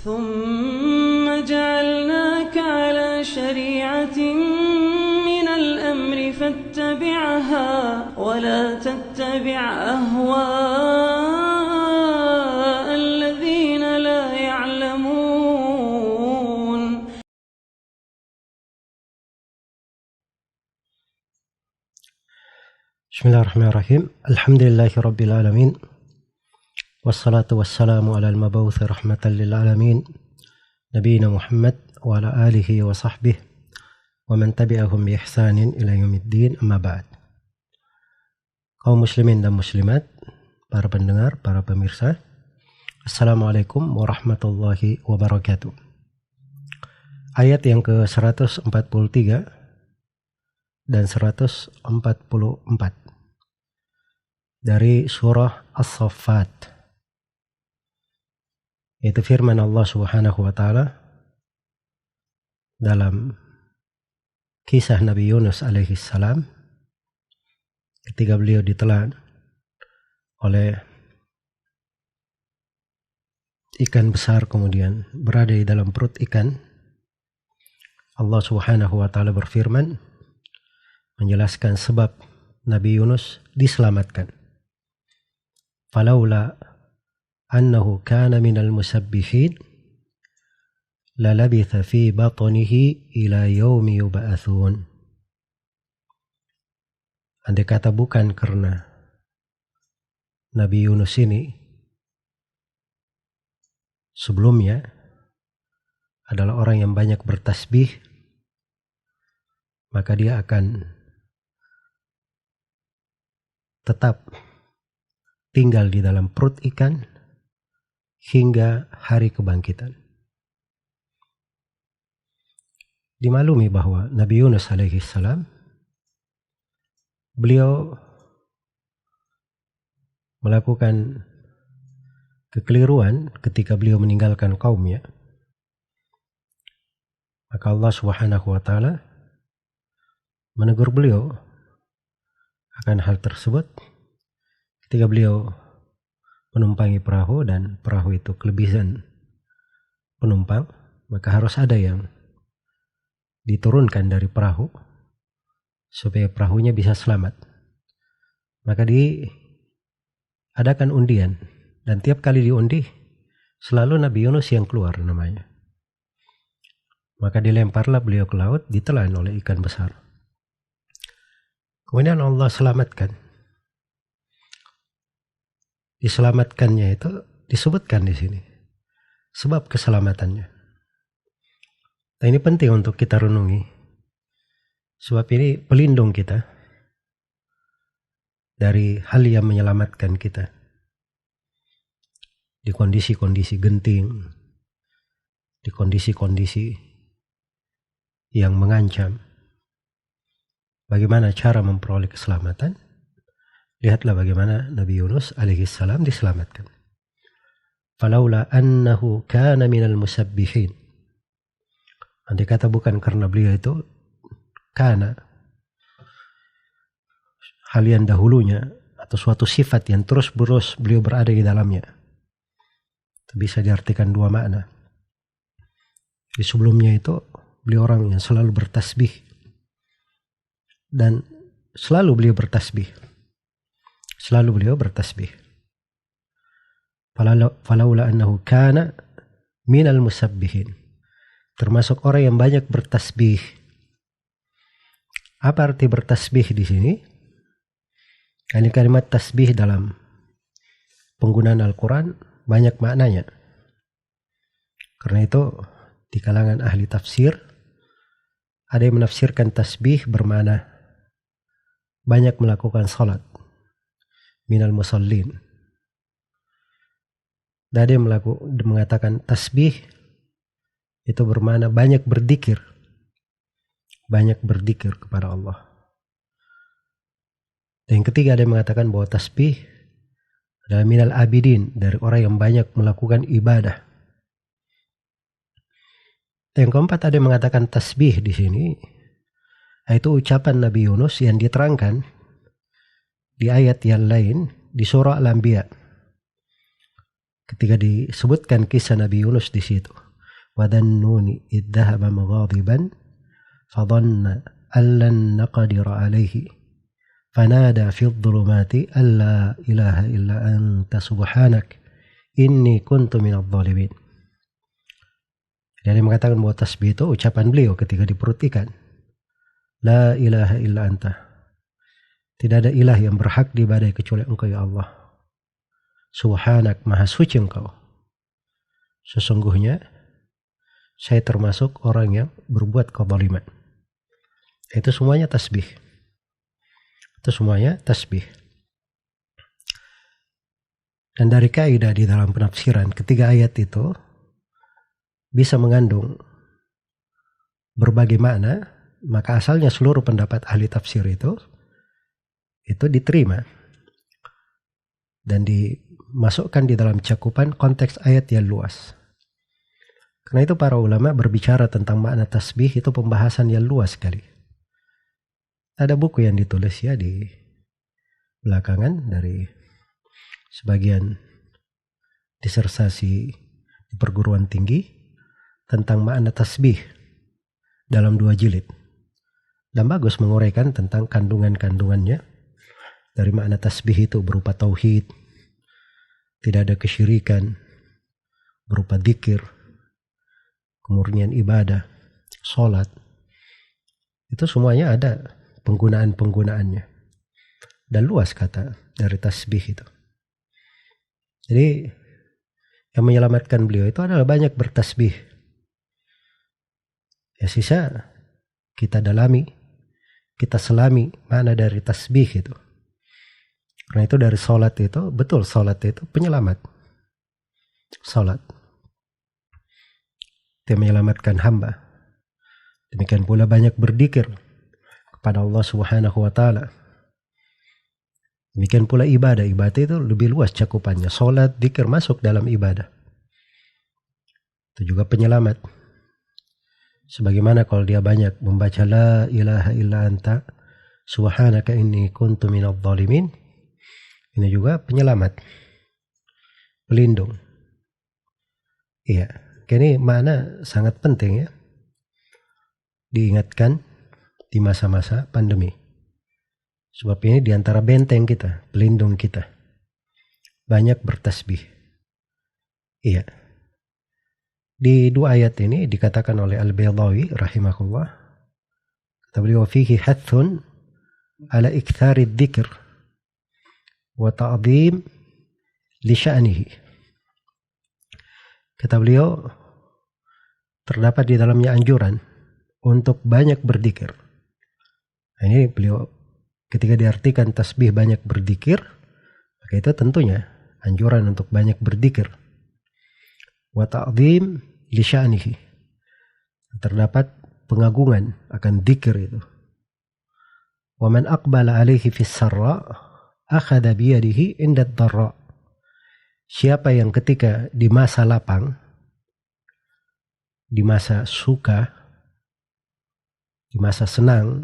ثم جعلناك على شريعة من الأمر فاتبعها ولا تتبع أهواء الذين لا يعلمون. Bismillahirrahmanirrahim. Alhamdulillahirabbil alamin. Wassalatu wassalamu ala al-mab'uts rahmatan lil alamin. Nabiyina Muhammad wa ala alihi wa sahbihi wa man tabi'ahum bi ihsanin ila yaumiddin, amma ba'd. Kaum muslimin dan muslimat, para pendengar, para pemirsa, Assalamualaikum warahmatullahi wabarakatuh. Ayat yang ke-143 dan 144 dari surah As-Saffat, yaitu firman Allah Subhanahu wa taala dalam kisah Nabi Yunus alaihi salam ketika beliau ditelan oleh ikan besar, kemudian berada di dalam perut ikan. Allah Subhanahu wa taala berfirman menjelaskan sebab Nabi Yunus diselamatkan. Falaula annahu kana minal musabbihin lalabitha fi batnihi ila yaumi yub'atsun. Andai kata bukan karena Nabi Yunus ini sebelumnya adalah orang yang banyak bertasbih, maka dia akan tetap tinggal di dalam perut ikan hingga hari kebangkitan. Dimaklumi bahwa Nabi Yunus alaihi salam, beliau melakukan kekeliruan ketika beliau meninggalkan kaumnya. Maka Allah Subhanahu wa taala menegur beliau akan hal tersebut ketika beliau menumpangi perahu dan perahu itu kelebihan penumpang, maka harus ada yang diturunkan dari perahu supaya perahunya bisa selamat. Maka diadakan undian, dan tiap kali diundi selalu Nabi Yunus yang keluar namanya. Maka dilemparlah beliau ke laut, ditelan oleh ikan besar. Kemudian Allah selamatkan. Diselamatkannya itu disebutkan di sini sebab keselamatannya. Nah, ini penting untuk kita renungi, sebab ini pelindung kita dari hal yang menyelamatkan kita di kondisi-kondisi genting, di kondisi-kondisi yang mengancam. Bagaimana cara memperoleh keselamatan? Lihatlah bagaimana Nabi Yunus alaihi salam diselamatkan. Falaula annahu kana minal musabbihin. Andai kata bukan karena beliau itu kana, hal yang dahulunya atau suatu sifat yang terus-menerus beliau berada di dalamnya. Itu bisa diartikan dua makna. Di sebelumnya itu beliau orang yang selalu bertasbih, dan selalu beliau bertasbih. Selalu beliau bertasbih. Falaula annahu kana minal musabbihin. Termasuk orang yang banyak bertasbih. Apa arti bertasbih di sini? Ini kalimat tasbih dalam penggunaan Al-Quran banyak maknanya. Karena itu di kalangan ahli tafsir ada yang menafsirkan tasbih bermakna banyak melakukan salat, minal musallin. Dan ada yang mengatakan tasbih itu bermakna banyak berzikir kepada Allah. Dan yang ketiga ada yang mengatakan bahwa tasbih adalah minal abidin, dari orang yang banyak melakukan ibadah. Dan yang keempat ada yang mengatakan tasbih di sini itu ucapan Nabi Yunus yang diterangkan di ayat yang lain di surah Al-Anbiya. ketika disebutkan kisah Nabi Yunus di situ. Wadhannuni idh dhahaba mughadiban fadhanna an lan naqdira alaihi fanada fi dhulumati alla ilaha illa anta subhanak inni kuntu minadh dhalimin. Jadi mengatakan bahwa tasbih itu ucapan beliau ketika di perut ikan. La ilaha illa anta. Tidak ada ilah yang berhak diibadahi kecuali Engkau ya Allah. Subhanak, maha suci Engkau. Sesungguhnya saya termasuk orang yang berbuat kezaliman. Itu semuanya tasbih. Itu semuanya tasbih. Dan dari kaidah di dalam penafsiran, ketiga ayat itu bisa mengandung berbagai makna, maka asalnya seluruh pendapat ahli tafsir itu diterima dan dimasukkan di dalam cakupan konteks ayat yang luas. Karena itu para ulama berbicara tentang makna tasbih itu pembahasan yang luas sekali. Ada buku yang ditulis ya di belakangan dari sebagian disertasi di perguruan tinggi tentang makna tasbih dalam 2 jilid. Dan bagus menguraikan tentang kandungan-kandungannya dari makna tasbih itu berupa tauhid, tidak ada kesyirikan, berupa dzikir, kemurnian ibadah, sholat. Itu semuanya ada penggunaan-penggunaannya. Dan luas kata dari tasbih itu. Jadi yang menyelamatkan beliau itu adalah banyak bertasbih. Ya sisa kita dalami, kita selami makna dari tasbih itu. Karena itu dari sholat itu, betul sholat itu penyelamat. Sholat itu menyelamatkan hamba. Demikian pula banyak berzikir kepada Allah Subhanahu wa Ta'ala. Demikian pula ibadah itu lebih luas cakupannya. Sholat, dzikir masuk dalam ibadah. Itu juga penyelamat. Sebagaimana kalau dia banyak membaca la ilaha illa anta subhanaka inni kuntu minadh dhalimin, ini juga penyelamat, pelindung. Iya, ini makna sangat penting ya, diingatkan di masa-masa pandemi. Sebab ini diantara benteng kita, pelindung kita. Banyak bertasbih. Iya. Di 2 ayat ini dikatakan oleh Al-Baydawi rahimahullah, kata beliau fihi hathun ala ikthari dzikr wa ta'zim li sya'nihi. Kata beliau terdapat di dalamnya anjuran untuk banyak berzikir. Nah, ini beliau ketika diartikan tasbih banyak berzikir, maka itu tentunya anjuran untuk banyak berzikir. Wa ta'zim li sya'nihi. Terdapat pengagungan akan dzikir itu. Wa man aqbala alaihi fis sarra akhadha bi yadihi inda ad-dharra. Siapa yang ketika di masa lapang, di masa suka, di masa senang,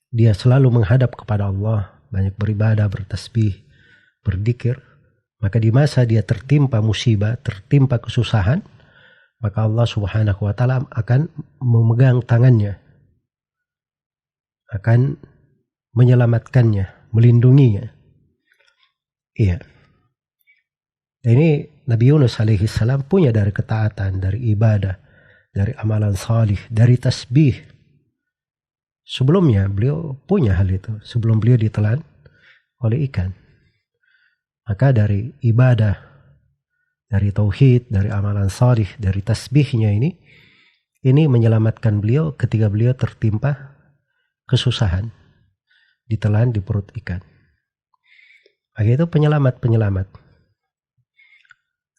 dia selalu menghadap kepada Allah, banyak beribadah, bertasbih, berzikir, maka di masa dia tertimpa musibah, tertimpa kesusahan, maka Allah Subhanahu wa Ta'ala akan memegang tangannya, akan menyelamatkannya, melindunginya. Iya. Dan ini Nabi Yunus alaihi salam punya dari ketaatan, dari ibadah, dari amalan salih, dari tasbih. Sebelumnya beliau punya hal itu, sebelum beliau ditelan oleh ikan. Maka dari ibadah, dari tauhid, dari amalan salih, dari tasbihnya ini menyelamatkan beliau ketika beliau tertimpa kesusahan, ditelan di perut ikan. Maka itu penyelamat.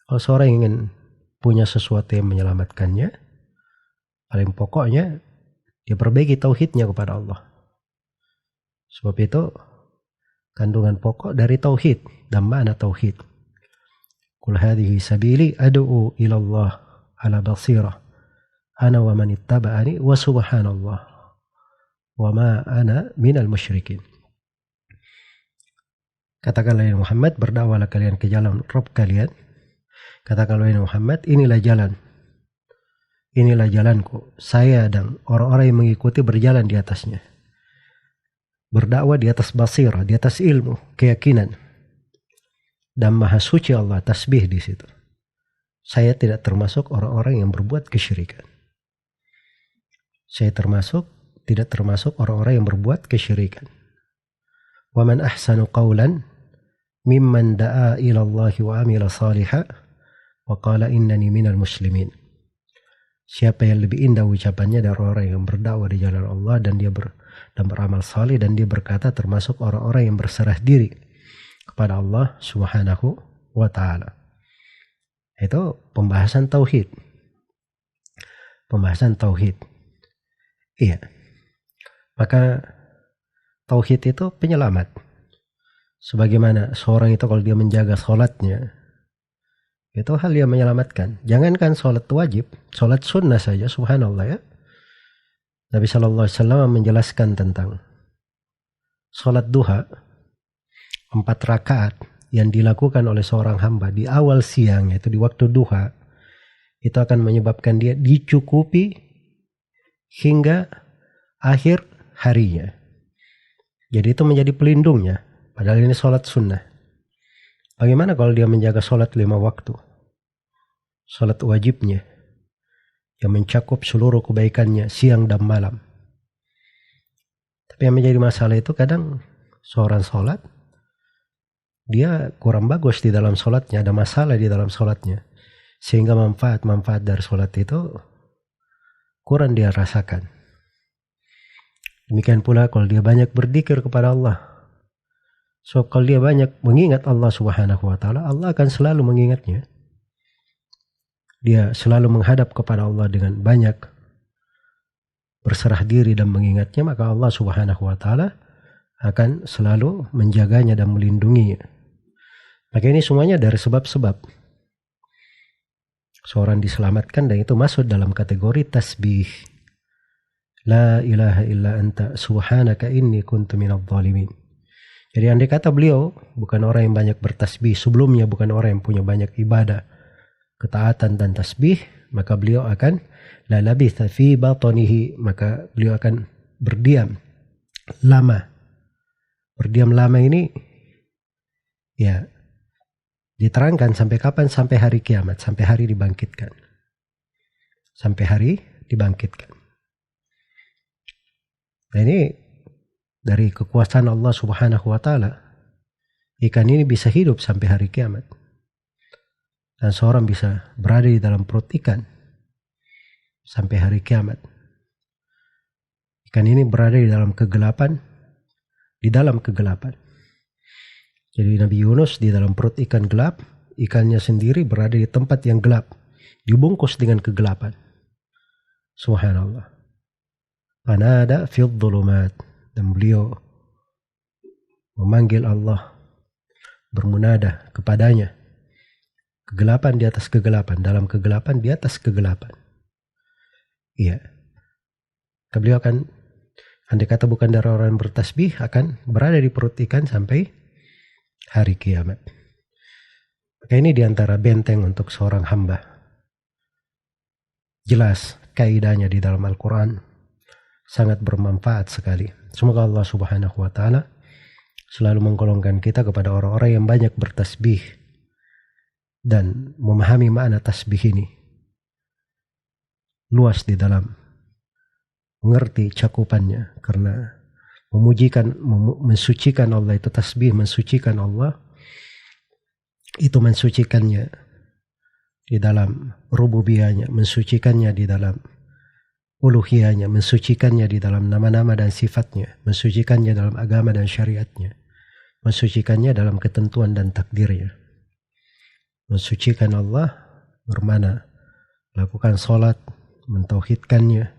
Kalau seorang ingin punya sesuatu yang menyelamatkannya, paling pokoknya dia perbaiki tauhidnya kepada Allah. Sebab itu kandungan pokok dari tauhid dan makna tauhid. Qul hadhihi sabili ad'u ila Allah ala basirah ana wa man ittaba'ani wa subhanallah wa ma ana minal musyrikin. Katakanlah ya Muhammad, berdakwalah kalian ke jalan Rabb kalian Katakan wahai Muhammad, inilah jalan. Inilah jalanku. Saya dan orang-orang yang mengikuti berjalan di atasnya. Berdakwah di atas basirah, di atas ilmu, keyakinan. Dan maha suci Allah, tasbih di situ. Saya tidak termasuk orang-orang yang berbuat kesyirikan. Saya tidak termasuk orang-orang yang berbuat kesyirikan. Wa man ahsanu qawlan mimman da'a ila Allah wa amila salihah wa qala innani minal muslimin. Siapa yang lebih indah ucapannya dari orang yang berdakwah di jalan Allah dan dia beramal saleh dan dia berkata termasuk orang-orang yang berserah diri kepada Allah Subhanahu wa taala. Itu pembahasan tauhid. Pembahasan tauhid. Iya. Maka tauhid itu penyelamat. Sebagaimana seorang itu kalau dia menjaga sholatnya, itu hal yang menyelamatkan. Jangankan sholat wajib, sholat sunnah saja, subhanallah ya. Nabi SAW menjelaskan tentang sholat duha, 4 rakaat yang dilakukan oleh seorang hamba di awal siang, yaitu di waktu duha, itu akan menyebabkan dia dicukupi hingga akhir harinya. Jadi itu menjadi pelindungnya, padahal ini sholat sunnah. Bagaimana kalau dia menjaga sholat 5 waktu? Sholat wajibnya yang mencakup seluruh kebaikannya siang dan malam. Tapi yang menjadi masalah itu kadang seorang sholat, dia kurang bagus di dalam sholatnya, ada masalah di dalam sholatnya. Sehingga manfaat-manfaat dari sholat itu kurang dia rasakan. Demikian pula kalau dia banyak berzikir kepada Allah. So kalau dia banyak mengingat Allah Subhanahu wa taala, Allah akan selalu mengingatnya. Dia selalu menghadap kepada Allah dengan banyak berserah diri dan mengingatnya, maka Allah Subhanahu wa taala akan selalu menjaganya dan melindunginya. Maka ini semuanya dari sebab-sebab seorang diselamatkan, dan itu masuk dalam kategori tasbih. La ilaha illa anta subhanaka inni kuntu minadh dhalimin. Jadi andai kata beliau bukan orang yang banyak bertasbih, sebelumnya bukan orang yang punya banyak ibadah, ketaatan dan tasbih, maka beliau akan la labitha fi batnihi, maka beliau akan berdiam lama. Berdiam lama ini ya diterangkan sampai kapan? Sampai hari kiamat, sampai hari dibangkitkan. Sampai hari dibangkitkan. Nah ini dari kekuasaan Allah Subhanahu wa taala, ikan ini bisa hidup sampai hari kiamat. Dan seorang bisa berada di dalam perut ikan sampai hari kiamat. Ikan ini berada di dalam kegelapan, Jadi Nabi Yunus di dalam perut ikan gelap, ikannya sendiri berada di tempat yang gelap, dibungkus dengan kegelapan. Subhanallah. Fanada fil dhulumat, dan beliau memanggil Allah, bermunada kepadanya. Kegelapan di atas kegelapan, dalam kegelapan di atas kegelapan. Iya. Beliau akan, andai kata bukan dari orang yang bertasbih, akan berada di perut ikan sampai hari kiamat. Maka ini diantara benteng untuk seorang hamba. Jelas kaidahnya di dalam Al-Quran, sangat bermanfaat sekali. Semoga Allah Subhanahu wa taala selalu menggolongkan kita kepada orang-orang yang banyak bertasbih dan memahami makna tasbih ini. Luas di dalam mengerti cakupannya, karena mensucikan Allah itu tasbih, mensucikan Allah itu mensucikannya di dalam rububiyahnya, mensucikannya di dalam uluhiyahnya, mensucikannya di dalam nama-nama dan sifatnya, mensucikannya dalam agama dan syariatnya, mensucikannya dalam ketentuan dan takdirnya. Mensucikan Allah bermana lakukan sholat, mentauhidkannya,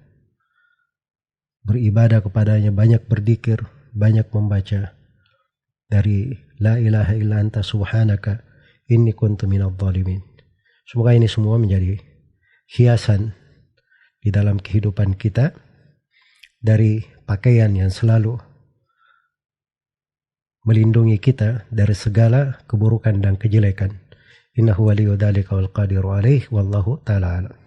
beribadah kepadanya, banyak berzikir, banyak membaca dari la ilaha illa anta subhanaka inni kuntu minadh dhalimin. Semoga ini semua menjadi hiasan di dalam kehidupan kita, dari pakaian yang selalu melindungi kita dari segala keburukan dan kejelekan. Innahu waliyyu dzalika wal qadiru alaih wallahu ta'ala a'lam.